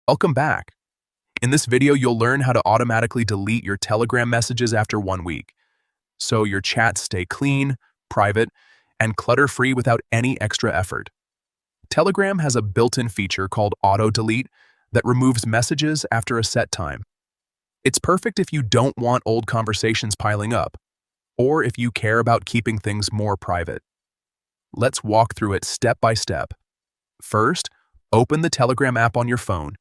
Welcome back. In this video, you'll learn how to automatically delete your Telegram messages after 1 week, so your chats stay clean, private, and clutter-free without any extra effort. Telegram has a built-in feature called Auto Delete that removes messages after a set time. It's perfect if you don't want old conversations piling up, or if you care about keeping things more private. Let's walk through it step by step. First, open the Telegram app on your phone.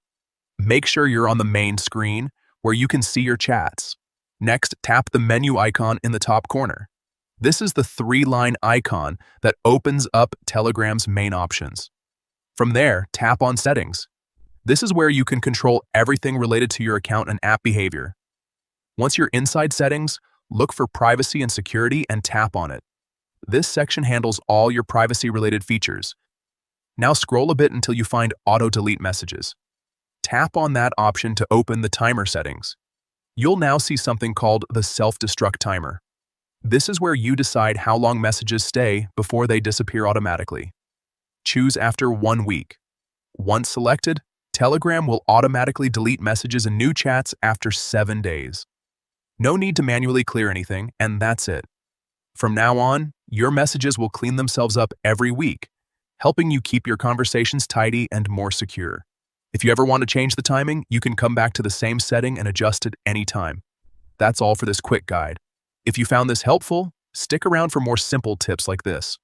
Make sure you're on the main screen where you can see your chats. Next, tap the menu icon in the top corner. This is the 3-line icon that opens up Telegram's main options. From there, tap on Settings. This is where you can control everything related to your account and app behavior. Once you're inside Settings, look for Privacy and Security and tap on it. This section handles all your privacy-related features. Now scroll a bit until you find Auto Delete Messages. Tap on that option to open the timer settings. You'll now see something called the Self-Destruct timer. This is where you decide how long messages stay before they disappear automatically. Choose after 1 week. Once selected, Telegram will automatically delete messages and new chats after 7 days. No need to manually clear anything, and that's it. From now on, your messages will clean themselves up every week, helping you keep your conversations tidy and more secure. If you ever want to change the timing, you can come back to the same setting and adjust it anytime. That's all for this quick guide. If you found this helpful, stick around for more simple tips like this.